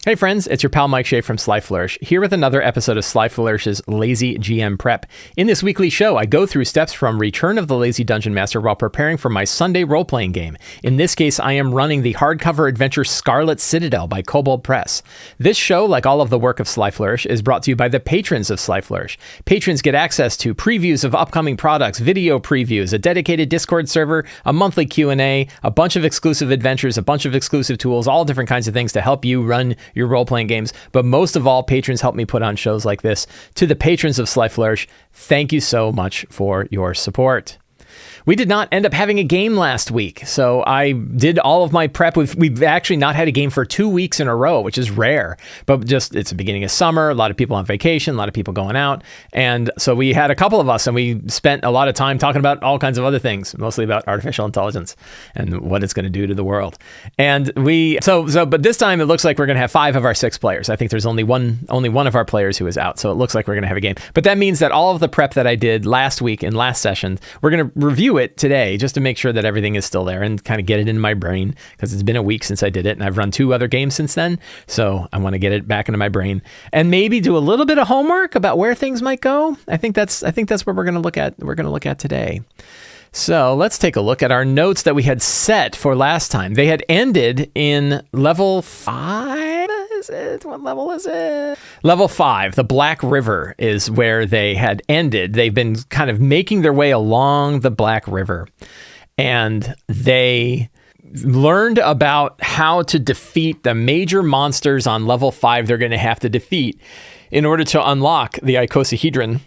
Hey friends, it's your pal Mike Shea from Sly Flourish, here with another episode of Sly Flourish's Lazy GM Prep. In this weekly show, I go through steps from Return of the Lazy Dungeon Master while preparing for my Sunday role-playing game. In this case, I am running the hardcover adventure Scarlet Citadel by Kobold Press. This show, like all of the work of Sly Flourish, is brought to you by the patrons of Sly Flourish. Patrons get access to previews of upcoming products, video previews, a dedicated Discord server, a monthly Q&A, a bunch of exclusive adventures, a bunch of exclusive tools, all different kinds of things to help you run your role-playing games. But most of all, patrons help me put on shows like this. To the patrons of Sly Flourish, thank you so much for your support. We did not end up having a game last week, so I did all of my prep. We've actually not had a game for 2 weeks in a row, which is rare, but just it's the beginning of summer, a lot of people on vacation, a lot of people going out, and so we had a couple of us, and we spent a lot of time talking about all kinds of other things, mostly about artificial intelligence and what it's going to do to the world. And but this time it looks like we're going to have 5 of our 6 players. I think there's only one of our players who is out, so it looks like we're going to have a game. But that means that all of the prep that I did last week in last session, we're going to review it today just to make sure that everything is still there and kind of get it in my brain, because it's been a week since I did it and I've run 2 other games since then, so I want to get it back into my brain and maybe do a little bit of homework about where things might go. I think that's what we're going to look at today. So let's take a look at our notes that we had set for last time. They had ended in level 5. What level is it? Level 5. The Black River is where they had ended. They've been kind of making their way along the Black River, and they learned about how to defeat the major monsters on level 5 they're going to have to defeat in order to unlock the icosahedron.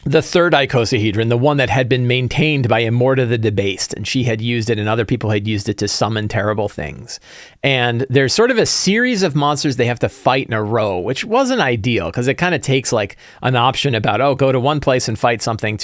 The third icosahedron, the one that had been maintained by Immorta the Debased, and she had used it and other people had used it to summon terrible things. And there's sort of a series of monsters they have to fight in a row, which wasn't ideal because it kind of takes like an option about, go to one place and fight something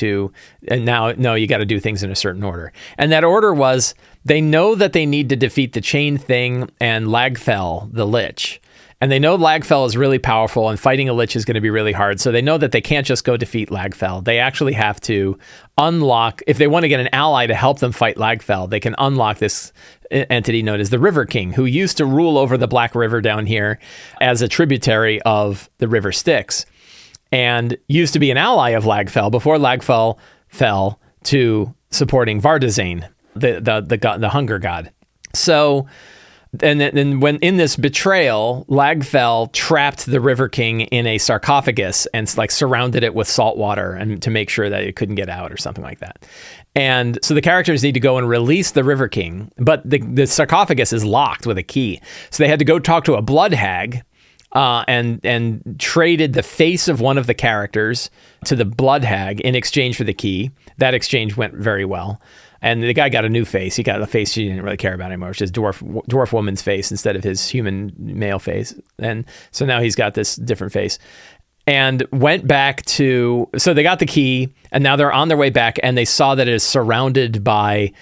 and now, no, you got to do things in a certain order. And that order was, they know that they need to defeat the Chain Thing and Lagfell the Lich. And they know Lagfell is really powerful and fighting a Lich is going to be really hard. So they know that they can't just go defeat Lagfell. They actually have to unlock, if they want to get an ally to help them fight Lagfell, they can unlock this entity known as the River King, who used to rule over the Black River down here as a tributary of the River Styx, and used to be an ally of Lagfell before Lagfell fell to supporting Vardazane, the hunger god. So... And then when in this betrayal, Lagfell trapped the River King in a sarcophagus and surrounded it with salt water and to make sure that it couldn't get out or something like that. And so the characters need to go and release the River King, but the sarcophagus is locked with a key. So they had to go talk to a blood hag and traded the face of one of the characters to the blood hag in exchange for the key. That exchange went very well. And the guy got a new face. He got a face she didn't really care about anymore, which is dwarf woman's face instead of his human male face. And so now he's got this different face. And went back so they got the key, and now they're on their way back, and they saw that it is surrounded by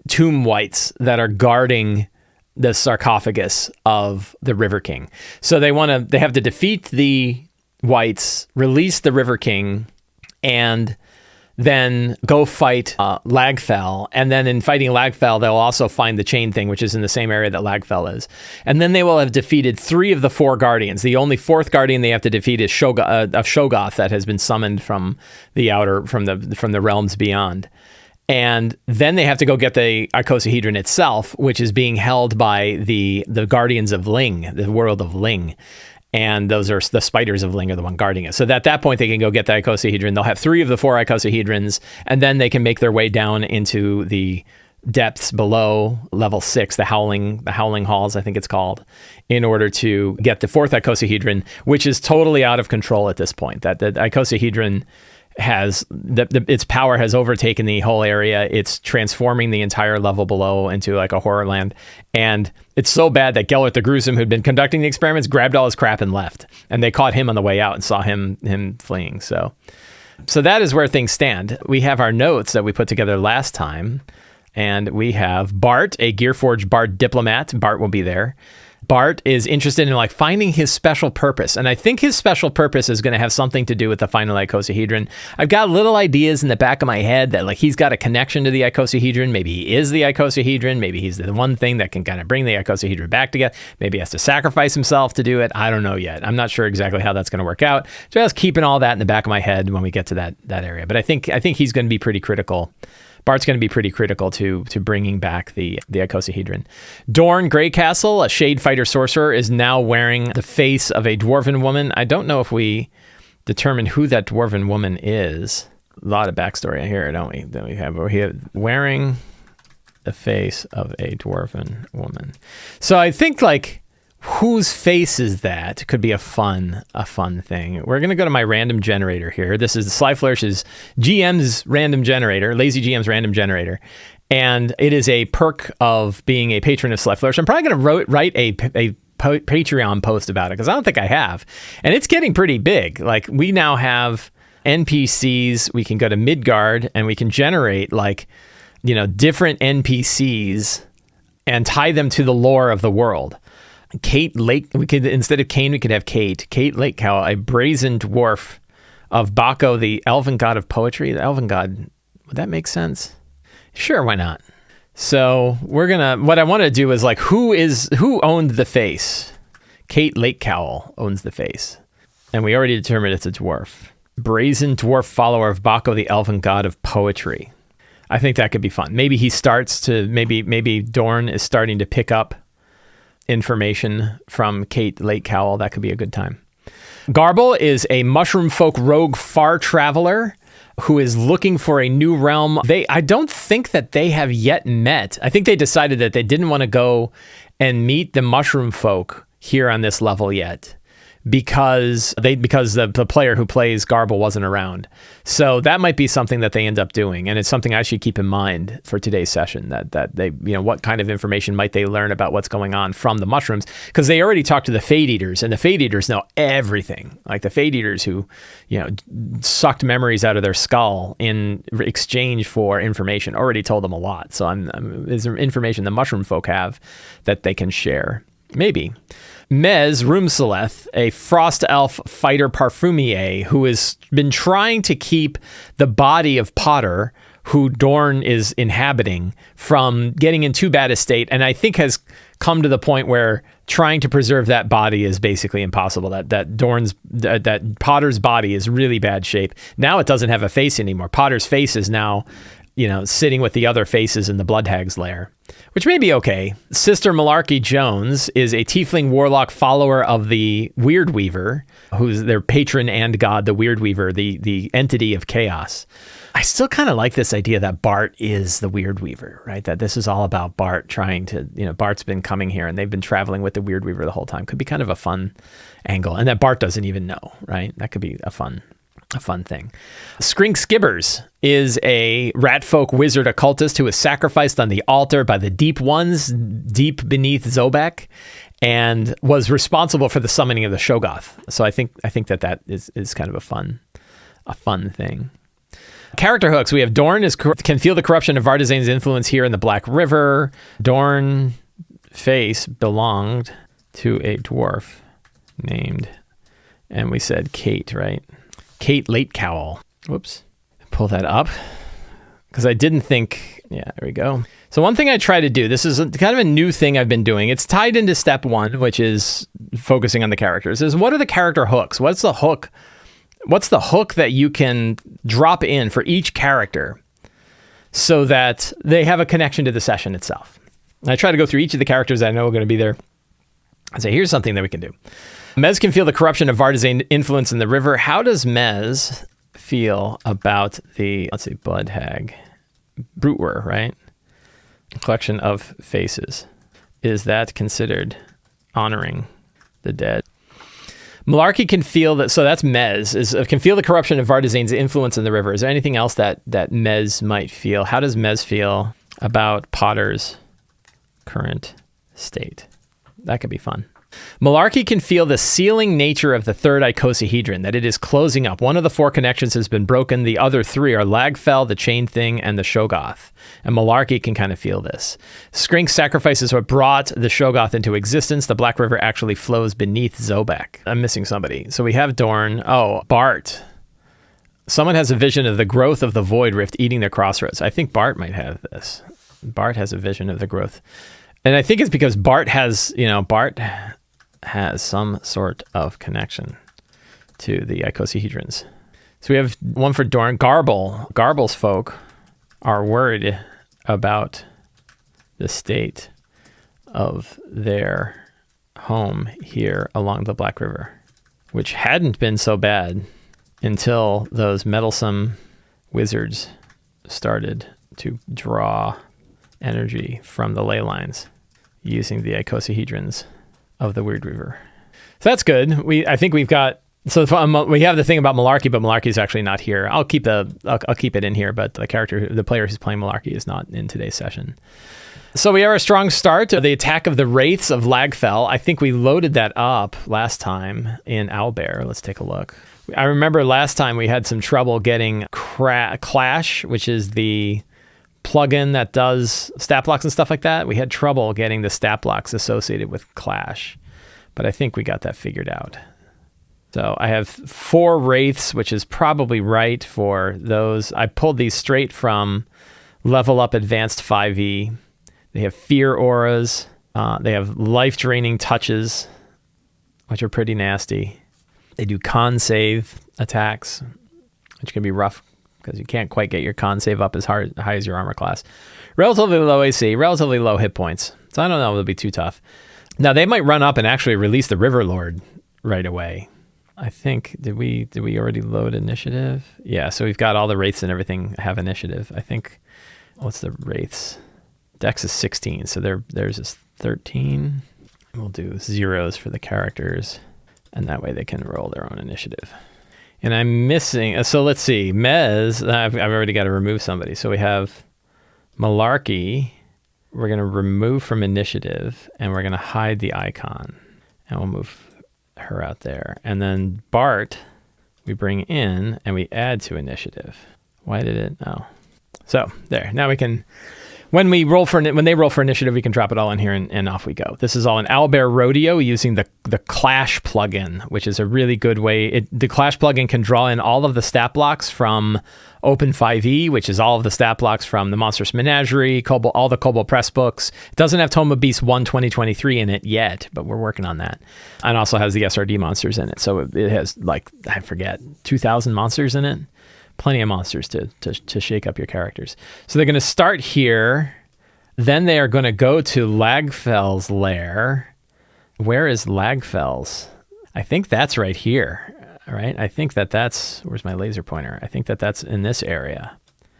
tomb wights that are guarding the sarcophagus of the River King. So they have to defeat the wights, release the River King, and then go fight Lagfell. And then in fighting Lagfell, they'll also find the Chain Thing, which is in the same area that Lagfell is. And then they will have defeated 3 of the 4 guardians. The only 4th guardian they have to defeat is Shogoth that has been summoned from the realms beyond. And then they have to go get the icosahedron itself, which is being held by the guardians of Ling, the world of Ling. And those are the spiders of Ling are the one guarding it. So at that point, they can go get the icosahedron. They'll have 3 of the 4 icosahedrons, and then they can make their way down into the depths below level 6, the Howling Halls, I think it's called, in order to get the 4th icosahedron, which is totally out of control at this point. That the icosahedron has its power has overtaken the whole area. It's transforming the entire level below into a horror land. And it's so bad that Gellert the Gruesome, who'd been conducting the experiments, grabbed all his crap and left. And they caught him on the way out and saw him fleeing. So that is where things stand. We have our notes that we put together last time. And we have Bart, a Gearforged Bard diplomat. Bart will be there. Bart is interested in like finding his special purpose. And I think his special purpose is going to have something to do with the final icosahedron. I've got little ideas in the back of my head that like he's got a connection to the icosahedron. Maybe he is the icosahedron. Maybe he's the one thing that can kind of bring the icosahedron back together. Maybe he has to sacrifice himself to do it. I don't know yet. I'm not sure exactly how that's going to work out. Just keeping all that in the back of my head when we get to that area. But I think he's going to be pretty critical. Bart's going to be pretty critical to bringing back the icosahedron. Dorn Greycastle, a Shade Fighter sorcerer, is now wearing the face of a dwarven woman. I don't know if we determined who that dwarven woman is. A lot of backstory here, don't we? We're here wearing the face of a dwarven woman. So I think like whose face is that could be a fun thing. We're going to go to my random generator here. This is Sly Flourish's GM's random generator, Lazy GM's random generator. And it is a perk of being a patron of Sly Flourish. I'm probably going to write a Patreon post about it because I don't think I have. And it's getting pretty big. Like we now have NPCs. We can go to Midgard and we can generate like, different NPCs and tie them to the lore of the world. Kate Lake, instead of Kane, we could have Kate Lake Cow, a brazen dwarf of Baco, the elven god of poetry. The elven god, would that make sense? Sure, why not? So what I want to do is like, who owned the face? Kate Lake Cowl owns the face. And we already determined it's a dwarf. Brazen dwarf follower of Baco, the elven god of poetry. I think that could be fun. Maybe he starts to, maybe Dorn is starting to pick up information from Kate Lake Cowl. That could be a good time. Garble is a mushroom folk rogue far traveler who is looking for a new realm. I don't think that they have yet met. I think they decided that they didn't want to go and meet the mushroom folk here on this level yet because the player who plays Garble wasn't around. So that might be something that they end up doing, and it's something I should keep in mind for today's session, that they, what kind of information might they learn about what's going on from the mushrooms, because they already talked to the Fade Eaters, and the Fade Eaters know everything. Like the Fade Eaters who, sucked memories out of their skull in exchange for information, already told them a lot. So is there information the mushroom folk have that they can share? Maybe. Mez Roomseleth, a frost elf fighter parfumier who has been trying to keep the body of Potter, who Dorn is inhabiting, from getting in too bad a state, and I think has come to the point where trying to preserve that body is basically impossible. That Potter's body is really bad shape. Now it doesn't have a face anymore. Potter's face is now, sitting with the other faces in the Bloodhag's lair, which may be okay. Sister Malarkey Jones is a tiefling warlock follower of the Weird Weaver, who's their patron and god, the Weird Weaver, the entity of chaos. I still kind of like this idea that Bart is the Weird Weaver, right? That this is all about Bart trying to, Bart's been coming here and they've been traveling with the Weird Weaver the whole time. Could be kind of a fun angle. And that Bart doesn't even know, right? That could be a fun thing. Skrink Skibbers is a ratfolk wizard occultist who was sacrificed on the altar by the Deep Ones, deep beneath Zobek, and was responsible for the summoning of the Shoggoth. So I think that is kind of a fun thing. Character hooks. We have Dorn can feel the corruption of Vardazane's influence here in the Black River. Dorn face belonged to a dwarf named, and we said Kate, right? Kate Lake Cowl. Whoops. Pull that up because I didn't think. Yeah, there we go. So one thing I try to do, this is kind of a new thing I've been doing. It's tied into step 1, which is focusing on the characters, is what are the character hooks? What's the hook? What's the hook that you can drop in for each character so that they have a connection to the session itself? And I try to go through each of the characters that I know are going to be there and say, here's something that we can do. Mez can feel the corruption of Vardazane influence in the river. How does Mez feel about the, Blood Hag, Brutwer, right? Collection of faces. Is that considered honoring the dead? Malarkey can feel that, so that's Mez, can feel the corruption of Vardazane's influence in the river. Is there anything else that Mez might feel? How does Mez feel about Potter's current state? That could be fun. Malarkey can feel the sealing nature of the third icosahedron, that it is closing up. One of the 4 connections has been broken. The other 3 are Lagfell, the Chain Thing, and the Shoggoth. And Malarkey can kind of feel this. Skrink's sacrifices what brought the Shoggoth into existence. The Black River actually flows beneath Zobek. I'm missing somebody. So we have Dorn. Oh, Bart. Someone has a vision of the growth of the Void Rift eating their crossroads. I think Bart might have this. Bart has a vision of the growth. And I think it's because Bart has some sort of connection to the icosahedrons. So we have one for Dorn. Garble's folk are worried about the state of their home here along the Black River, which hadn't been so bad until those meddlesome wizards started to draw energy from the ley lines using the icosahedrons of the Weird River. So that's good. I think we've got, so we have the thing about Malarkey, but Malarkey is actually not here. I'll keep it in here, but the player who's playing Malarkey is not in today's session. So we have a strong start to the attack of the Wraiths of Lagfell. I think we loaded that up last time in Owlbear. Let's take a look. I remember last time we had some trouble getting Clash, which is the plugin that does stat blocks and stuff like that. We had trouble getting the stat blocks associated with Clash, but I think we got that figured out. So I have 4 Wraiths, which is probably right for those. I pulled these straight from Level Up Advanced 5e. They have Fear Auras. They have life-draining touches, which are pretty nasty. They do con save attacks, which can be rough because you can't quite get your con save up as high as your armor class. Relatively low AC, relatively low hit points. So I don't know if it'll be too tough. Now, they might run up and actually release the River Lord right away. I think, did we already load initiative? Yeah, so we've got all the Wraiths and everything have initiative. I think, what's the Wraiths? Dex is 16, so theirs is 13. We'll do 0s for the characters, and that way they can roll their own initiative. And I'm missing, so let's see, Mez, I've already got to remove somebody. So we have Malarkey, we're going to remove from initiative, and we're going to hide the icon, and we'll move her out there. And then Bart, we bring in, and we add to initiative. Why did it? Oh. So there, now we can, when they roll for initiative, we can drop it all in here and off we go. This is all in Owlbear Rodeo using the Clash plugin, which is a really good way. The Clash plugin can draw in all of the stat blocks from Open 5e, which is all of the stat blocks from the Monstrous Menagerie, all the Kobold Press books. It doesn't have Tome of Beasts 1 2023 in it yet, but we're working on that. And also has the SRD monsters in it. So it has, like, I forget, 2,000 monsters in it. Plenty of monsters to shake up your characters. So they're going to start here. Then they are going to go to Lagfell's lair. Where is Lagfell's? I think that's right here. Right? I think that's, where's my laser pointer? I think that's in this area,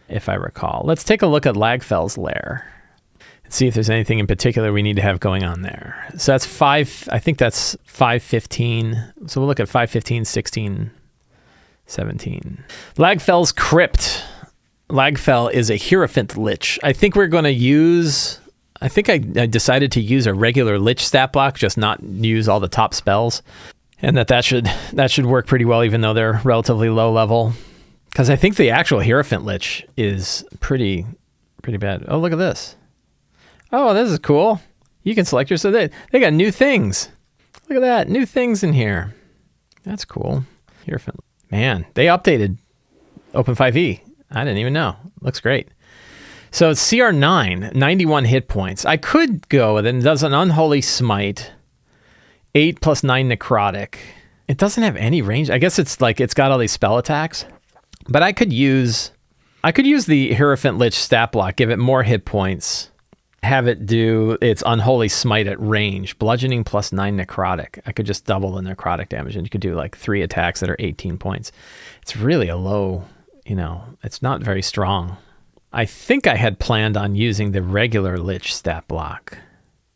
if I recall. Let's take a look at Lagfell's lair and see if there's anything in particular we need to have going on there. So that's 5, I think that's 515. So we'll look at 515, 16, 17. Lagfell's Crypt. Lagfell is a Hierophant Lich. I think we're going to use, I think I decided to use a regular Lich stat block, just not use all the top spells. And that should work pretty well, even though they're relatively low level. Because I think the actual Hierophant Lich is pretty bad. Oh, look at this. Oh, this is cool. You can select your, so they got new things. Look at that, new things in here. That's cool. Hierophant. Man, they updated Open 5e. I didn't even know. Looks great. So it's CR9, 91 hit points. I could go with it. It does an Unholy Smite, 8 plus 9 necrotic. It doesn't have any range. I guess it's like it's got all these spell attacks. But I could use the Hierophant Lich stat block, give it more hit points, have it do its Unholy Smite at range, bludgeoning plus 9 necrotic. I could just double the necrotic damage, and you could do like 3 attacks that are 18 points. It's really a low, it's not very strong. I think I had planned on using the regular Lich stat block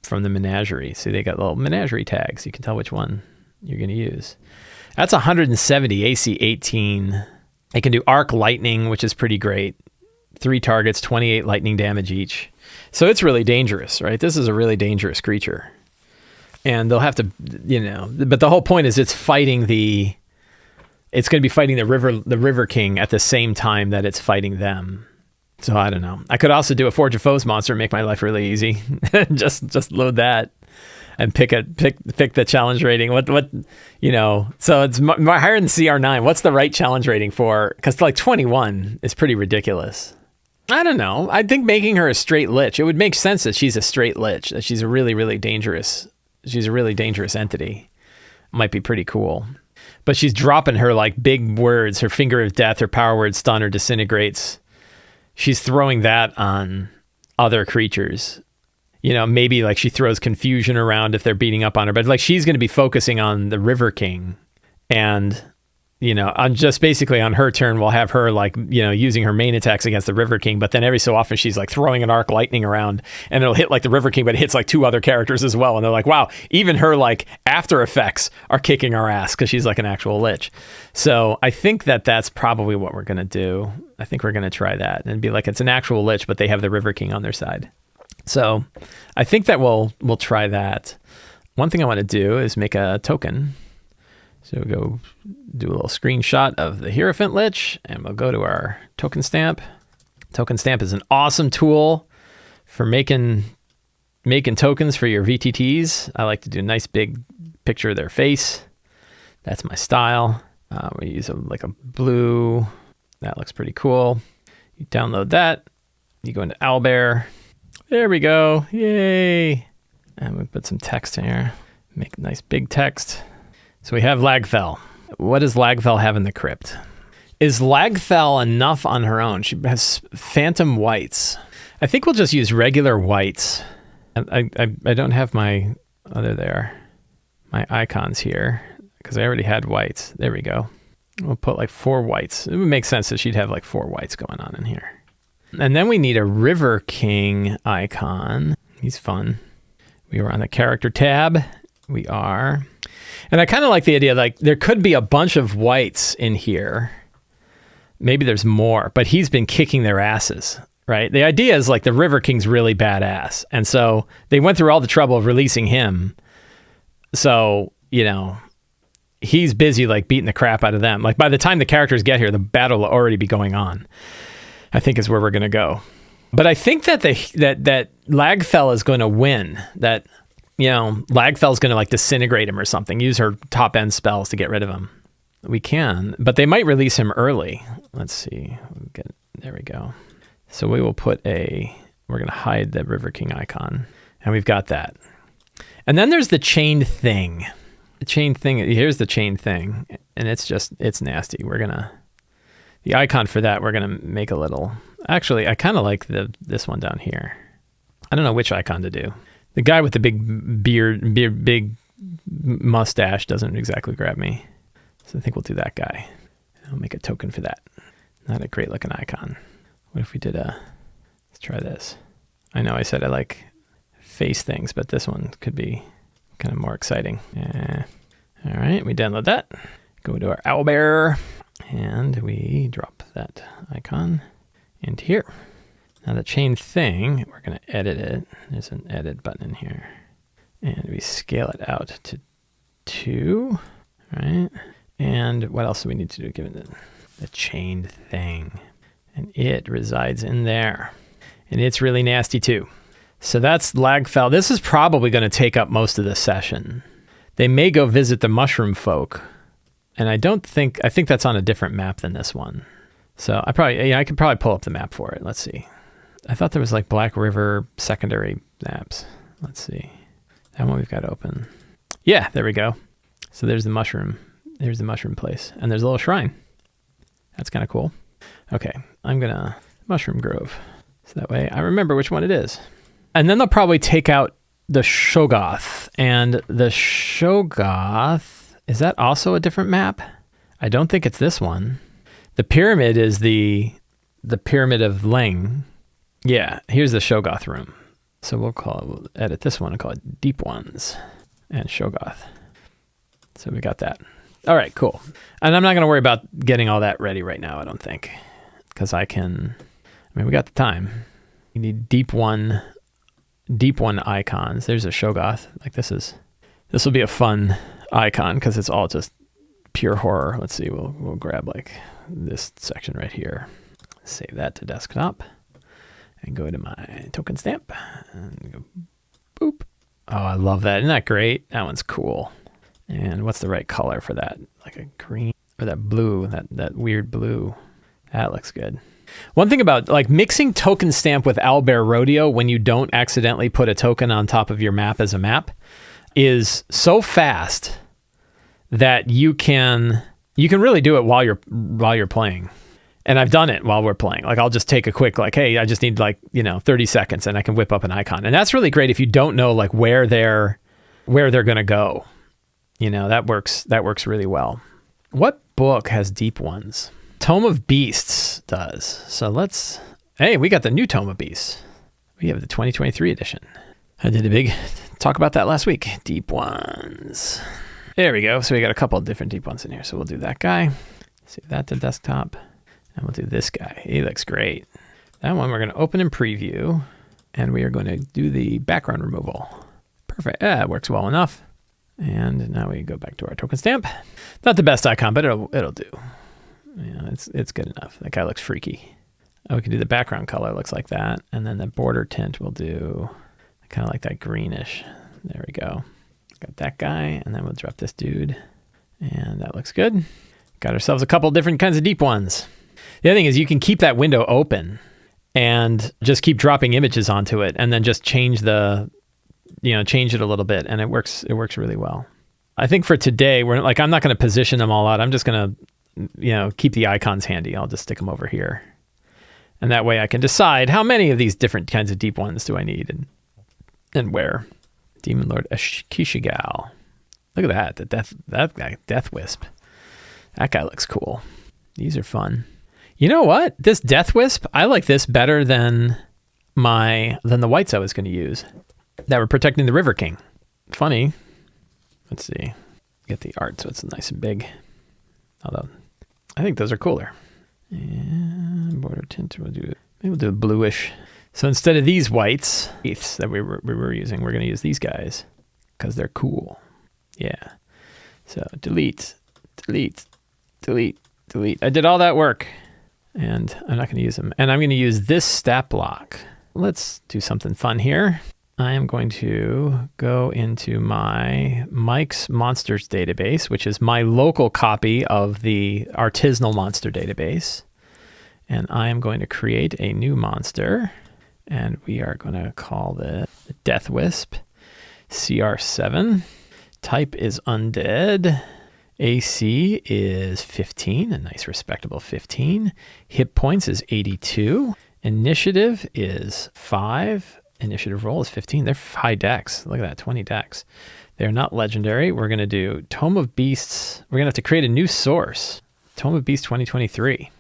from the Menagerie. See, they got little Menagerie tags. You can tell which one you're going to use. That's 170, AC 18. It can do Arc Lightning, which is pretty great. 3 targets, 28 lightning damage each. So it's really dangerous, right? This is a really dangerous creature. And they'll have to, but the whole point is it's going to be fighting the River King at the same time that it's fighting them. So I don't know. I could also do a Forge of Foes monster and make my life really easy. just load that and pick the challenge rating. What so it's higher than CR9. What's the right challenge rating for? Because like 21 is pretty ridiculous. I don't know. I think making her a straight lich, it would make sense that she's a straight lich, that she's a really, really dangerous entity. Might be pretty cool. But she's dropping her like big words, her Finger of Death, her power word Stun or Disintegrates. She's throwing that on other creatures. Maybe like she throws Confusion around if they're beating up on her, but like she's going to be focusing on the River King, and on just basically on her turn, we'll have her like, using her main attacks against the River King, but then every so often she's like throwing an arc lightning around and it'll hit like the River King, but it hits like 2 other characters as well. And they're like, wow, even her like after effects are kicking our ass because she's like an actual lich. So I think that's probably what we're going to do. I think we're going to try that and be like, it's an actual lich, but they have the River King on their side. So I think that we'll try that. One thing I want to do is make a token. So we'll go do a little screenshot of the Hierophant Lich, and we'll go to our token stamp. Token stamp is an awesome tool for making tokens for your VTTs. I like to do a nice big picture of their face. That's my style. We use a blue. That looks pretty cool. You download that. You go into Owlbear. There we go. Yay. And we put some text here. Make nice big text. So we have Lagfell. What does Lagfell have in the crypt? Is Lagfell enough on her own? She has Phantom Whites. I think we'll just use regular whites. I don't have my icons here because I already had whites. There we go. We'll put like 4 whites. It would make sense that she'd have like 4 whites going on in here. And then we need a River King icon. He's fun. We were on the character tab. We are. And I kind of like the idea, like there could be a bunch of whites in here. Maybe there's more, but he's been kicking their asses, right? The idea is like the River King's really badass. And so they went through all the trouble of releasing him. So, he's busy like beating the crap out of them. Like by the time the characters get here, the battle will already be going on, I think is where we're going to go. But I think that that Lagfell is going to win. That Lagfell's going to like disintegrate him or something. Use her top end spells to get rid of him. We can, but they might release him early. Let's see. There we go. So we will we're going to hide the River King icon, and we've got that. And then there's the chained thing. Here's the chained thing, and it's nasty. The icon for that, we're going to make a little. Actually, I kind of like this one down here. I don't know which icon to do. The guy with the big big mustache doesn't exactly grab me. So I think we'll do that guy. I'll make a token for that. Not a great looking icon. What if we did let's try this. I know I said I like face things, but this one could be kind of more exciting. Yeah. All right, we download that. Go to our Owlbear, and we drop that icon into here. Now the chain thing, we're going to edit it. There's an edit button in here. And we scale it out to 2, right? And what else do we need to do given the chained thing? And it resides in there. And it's really nasty too. So that's Lagfell. This is probably going to take up most of the session. They may go visit the mushroom folk. And I think that's on a different map than this one. So I could probably pull up the map for it. Let's see. I thought there was like Black River secondary maps. Let's see. That one we've got open. Yeah, there we go. So there's the mushroom. There's the mushroom place. And there's a little shrine. That's kind of cool. Okay, I'm going to Mushroom Grove. So that way I remember which one it is. And then they'll probably take out the Shoggoth. And the Shoggoth, is that also a different map? I don't think it's this one. The pyramid is the Pyramid of Ling. Yeah, here's the Shoggoth room. So we'll edit this one and call it Deep Ones and Shoggoth. So we got that. All right, cool. And I'm not going to worry about getting all that ready right now, I don't think. Because we got the time. You need deep one icons. There's a Shoggoth. Like this is This will be a fun icon because it's all just pure horror. Let's see, we'll grab like this section right here. Save that to desktop and go to my token stamp and go boop. Oh, I love that. Isn't that great? That one's cool. And what's the right color for that? Like a green or that blue, that weird blue. That looks good. One thing about like mixing token stamp with Owlbear Rodeo when you don't accidentally put a token on top of your map as a map is so fast that you can really do it while you're playing. And I've done it while we're playing. Like I'll just take a quick like, hey, I just need like, 30 seconds and I can whip up an icon. And that's really great if you don't know like where they're going to go. That works really well. What book has deep ones? Tome of Beasts does. So we got the new Tome of Beasts. We have the 2023 edition. I did a big talk about that last week. Deep ones. There we go. So we got a couple of different deep ones in here. So we'll do that guy. Save that to desktop. And we'll do this guy. He looks great. That one we're going to open in preview. And we are going to do the background removal. Perfect. It works well enough. And now we go back to our token stamp. Not the best icon, but it'll do. It's good enough. That guy looks freaky. We can do the background color. Looks like that. And then the border tint we'll do kind of like that greenish. There we go. Got that guy. And then we'll drop this dude. And that looks good. Got ourselves a couple different kinds of deep ones. The other thing is you can keep that window open and just keep dropping images onto it and then just change it a little bit, and it works really well. I think for today, I'm not going to position them all out. I'm just going to, keep the icons handy. I'll just stick them over here. And that way I can decide how many of these different kinds of deep ones do I need and where. Demon Lord Kishigal. Look at that. That guy, Death Wisp. That guy looks cool. These are fun. You know what? This Death Wisp, I like this better than the whites I was going to use that were protecting the River King. Funny. Let's see. Get the art so it's nice and big. Although, I think those are cooler. And border tint, maybe we'll do a bluish. So instead of these whites that we were using, we're going to use these guys because they're cool. Yeah. So delete. I did all that work and I'm not going to use them. And I'm going to use this stat block. Let's do something fun here. I am going to go into my Mike's Monsters database, which is my local copy of the Artisanal monster database. And I am going to create a new monster. And we are going to call this Death Wisp, CR7. Type is undead. AC is 15, a nice respectable 15. Hit points is 82. Initiative is 5. Initiative roll is 15. They're high dex. Look at that, 20 dex. They're not legendary. We're going to do Tome of Beasts. We're going to have to create a new source. Tome of Beasts 2023.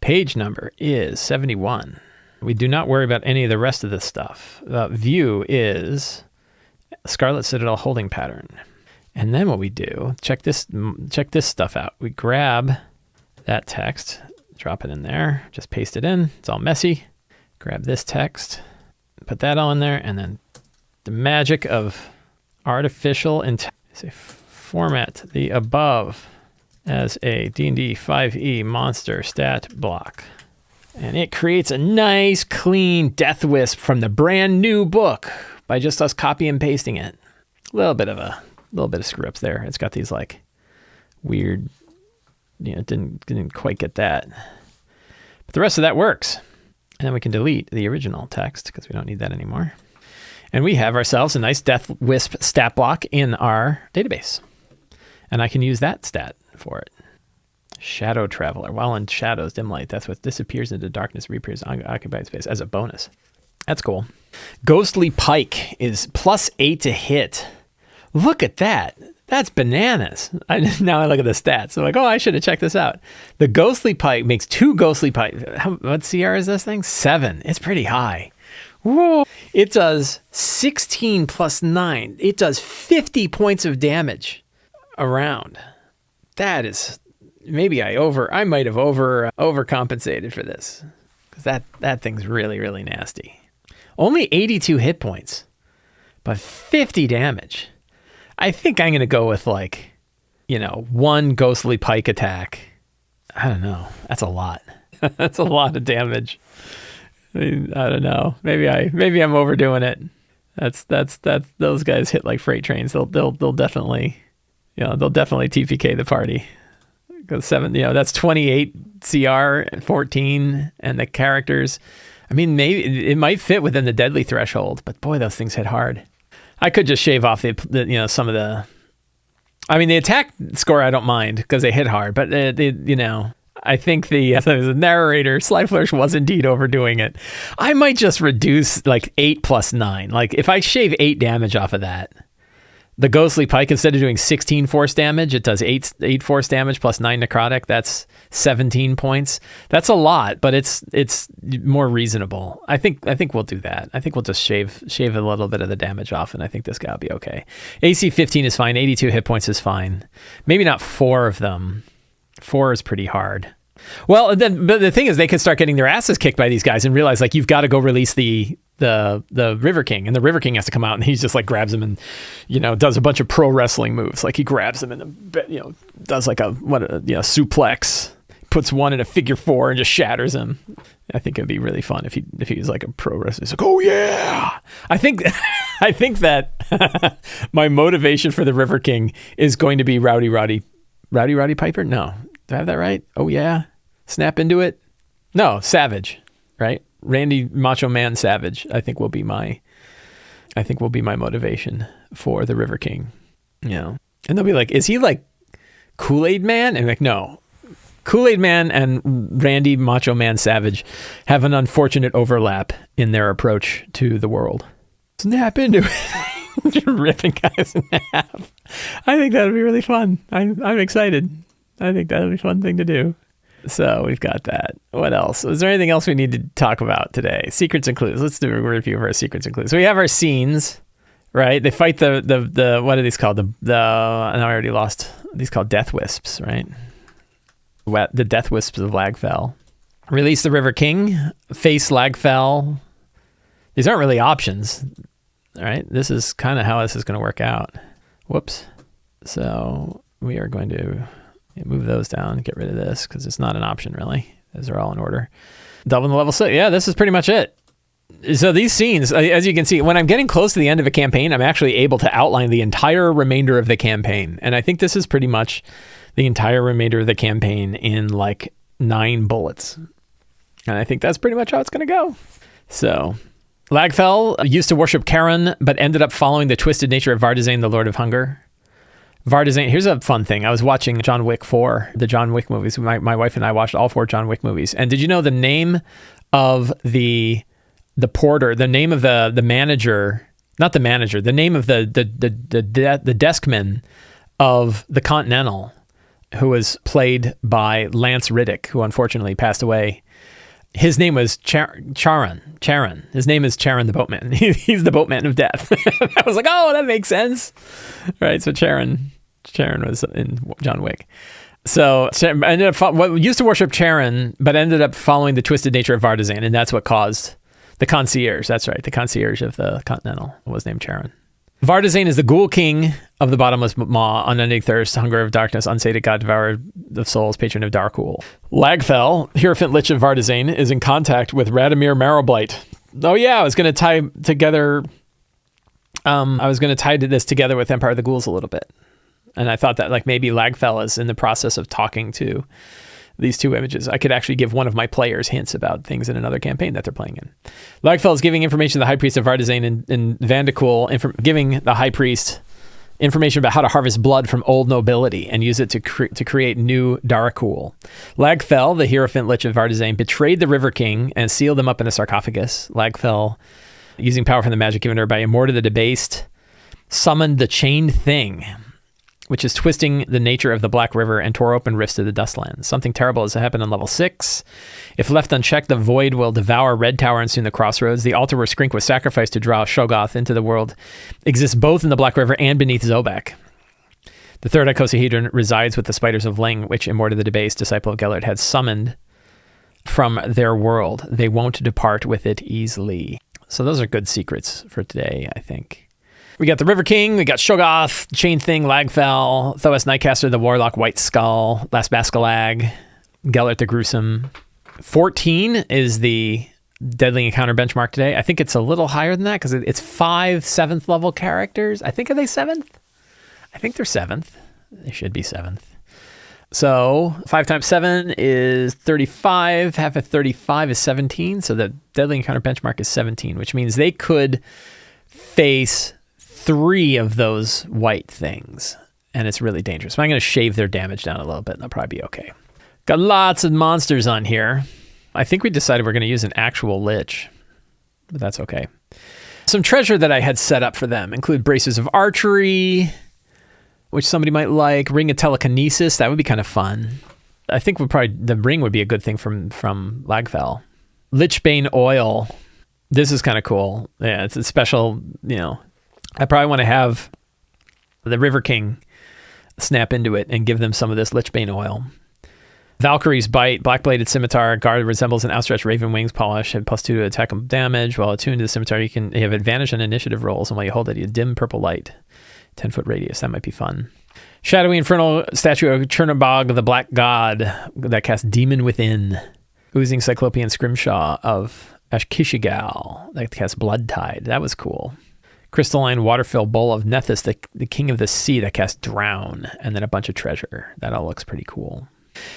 Page number is 71. We do not worry about any of the rest of this stuff. View is Scarlet Citadel holding pattern. And then what we do, check this stuff out. We grab that text, drop it in there, just paste it in. It's all messy. Grab this text, put that all in there, and then the magic of artificial intelligence. Format the above as a D&D 5e monster stat block. And it creates a nice, clean Death Wisp from the brand new book by just us copy and pasting it. A little bit of screw ups there. It's got these like weird, didn't quite get that. But the rest of that works. And then we can delete the original text because we don't need that anymore. And we have ourselves a nice Death Wisp stat block in our database. And I can use that stat for it. Shadow Traveler. While in shadows, dim light, that's what disappears into darkness, reappears on occupied space as a bonus. That's cool. Ghostly Pike is +8 to hit. Look at that. That's bananas. Now I look at the stats. I'm like, I should have checked this out. The Ghostly Pike makes 2 Ghostly Pike. What CR is this thing? 7. It's pretty high. Whoa. It does 16 plus 9. It does 50 points of damage around. That is, maybe I might have overcompensated for this. Because that thing's really, really nasty. Only 82 hit points, but 50 damage. I think I'm going to go with like, one ghostly pike attack. I don't know. That's a lot. That's a lot of damage. I mean, I don't know. Maybe I'm overdoing it. That's those guys hit like freight trains. They'll definitely, they'll definitely TPK the party. Because 7, that's 28 CR, 14, and the characters. I mean, maybe it might fit within the deadly threshold, but boy, those things hit hard. I could just shave off the some of the. I mean, the attack score I don't mind because they hit hard, but I think the narrator, Sly Flourish, was indeed overdoing it. I might just reduce like 8 plus 9. Like if I shave 8 damage off of that, the ghostly pike, instead of doing 16 force damage, it does 8 force damage plus 9 necrotic. That's 17 points. That's a lot, but it's more reasonable. I think we'll do that. I think we'll just shave a little bit of the damage off, and I think this guy will be okay. AC 15 is fine. 82 hit points is fine. Maybe not 4 of them. 4 is pretty hard. Well, but the thing is, they could start getting their asses kicked by these guys and realize like you've got to go release the River King, and the River King has to come out, and he's just like grabs him and does a bunch of pro wrestling moves. Like he grabs him and does like a suplex, puts one in a figure 4 and just shatters him. I think it'd be really fun if he was like a pro wrestler. He's like, oh yeah. I think that my motivation for the River King is going to be Rowdy Piper. No, do I have that right? Oh yeah. Snap into it. No, Savage, right? Randy Macho Man Savage, I think will be my motivation for the River King. And they'll be like, is he like Kool-Aid Man? And I'm like, no. Kool-Aid Man and Randy Macho Man Savage have an unfortunate overlap in their approach to the world. Snap into it. Ripping guys in half. I think that would be really fun. I'm excited. I think that would be a fun thing to do. So we've got that. What else? Is there anything else we need to talk about today? Secrets and clues. Let's do a review of our secrets and clues. So we have our scenes, right? They fight the what are these called? And I already lost. These called death wisps, right? The death wisps of Lagfell. Release the River King. Face Lagfell. These aren't really options, right? This is kind of how this is going to work out. Whoops. So we are going to move those down, get rid of this because it's not an option really. Those are all in order. Double the level 6. Yeah, this is pretty much it. So these scenes, as you can see, when I'm getting close to the end of a campaign, I'm actually able to outline the entire remainder of the campaign. And I think this is pretty much the entire remainder of the campaign in like 9 bullets. And I think that's pretty much how it's going to go. So Lagfell used to worship Charon, but ended up following the twisted nature of Vardazane, the Lord of Hunger. Vardazane, here's a fun thing. I was watching John Wick 4, the John Wick movies. My wife and I watched all 4 John Wick movies. And did you know the name of the porter, the name of the manager, not the manager, the name of the deskman of the Continental, who was played by Lance Riddick, who unfortunately passed away. His name was Charon. His name is Charon the Boatman. He's the boatman of death. I was like, oh, that makes sense. Right, so Charon was in John Wick. So ended up used to worship Charon, but ended up following the twisted nature of Vardazane, and that's what caused the concierge. That's right, the concierge of the Continental was named Charon. Vardazane is the ghoul king of the bottomless maw, unending thirst, hunger of darkness, unsated god, devourer of souls, patron of Darkul. Lagfell, Hierophant Lich of Vardazane, is in contact with Radomir Marrowblight. Oh yeah, I was going to tie this together with Empire of the Ghouls a little bit. And I thought that like maybe Lagfell is in the process of talking to these 2 images. I could actually give one of my players hints about things in another campaign that they're playing in. Lagfell is giving information to the High Priest of Vardazane and Vandakul, giving the High Priest information about how to harvest blood from old nobility and use it to create new Darakul. Lagfell, the Hierophant Lich of Vardazane, betrayed the River King and sealed them up in a sarcophagus. Lagfell, using power from the magic given her by Immorta the Debased, summoned the Chained Thing, which is twisting the nature of the Black River and tore open rifts to the Dustlands. Something terrible has happened on level 6. If left unchecked, the Void will devour Red Tower and soon the Crossroads. The altar where Skrink was sacrificed to draw Shoggoth into the world exists both in the Black River and beneath Zobek. The third icosahedron resides with the Spiders of Ling, which Immorta the Debased, disciple of Gellert, had summoned from their world. They won't depart with it easily. So those are good secrets for today, I think. We got the River King, we got Shoggoth, Chain Thing, Lagfell, Thoas Nightcaster, the Warlock, White Skull, Last Bascalag, Gellert the Gruesome. 14 is the Deadly Encounter benchmark today. I think it's a little higher than that because it's 5 7th level characters. Are they 7th? I think they're 7th. They should be 7th. So 5 times 7 is 35. Half of 35 is 17. So the Deadly Encounter benchmark is 17, which means they could face 3 of those white things. And it's really dangerous. So I'm going to shave their damage down a little bit and they'll probably be okay. Got lots of monsters on here. I think we decided we're going to use an actual lich, but that's okay. Some treasure that I had set up for them include Braces of Archery, which somebody might like, Ring of Telekinesis. That would be kind of fun. I think the ring would be a good thing from Lagfell. Lichbane Oil. This is kind of cool. Yeah, it's a special, I probably want to have the River King snap into it and give them some of this Lichbane Oil. Valkyrie's Bite, Black-Bladed Scimitar, guard resembles an outstretched raven wings polish, and +2 to attack and damage. While attuned to the scimitar, you have advantage on initiative rolls, and while you hold it, you dim purple light. 10-foot radius, that might be fun. Shadowy Infernal Statue of Chernobog, the Black God, that casts Demon Within. Oozing Cyclopean Scrimshaw of Ashkishigal, that casts Blood Tide. That was cool. Crystalline Waterfill Bowl of Nethys, the King of the Sea, that casts Drown, and then a bunch of treasure. That all looks pretty cool.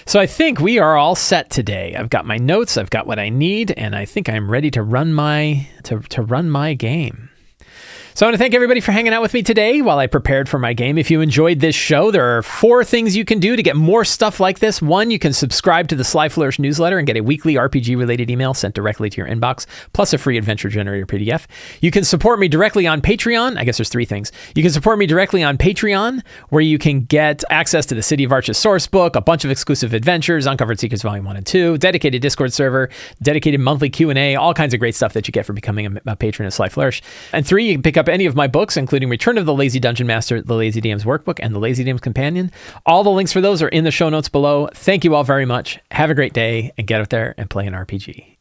So I think we are all set today. I've got my notes, I've got what I need, and I think I'm ready to run my game. So I want to thank everybody for hanging out with me today while I prepared for my game. If you enjoyed this show, there are 4 things you can do to get more stuff like this. 1, you can subscribe to the Sly Flourish newsletter and get a weekly RPG-related email sent directly to your inbox, plus a free adventure generator PDF. You can support me directly on Patreon. I guess there's 3 things. You can support me directly on Patreon, where you can get access to the City of Arches source book, a bunch of exclusive adventures, Uncovered Secrets Volume 1 and 2, dedicated Discord server, dedicated monthly Q&A, all kinds of great stuff that you get for becoming a patron of Sly Flourish. And 3, you can pick up any of my books, including Return of the Lazy Dungeon Master, the Lazy DM's Workbook, and the Lazy DM's Companion. All the links for those are in the show notes below. Thank you all very much. Have a great day, and get out there and play an RPG.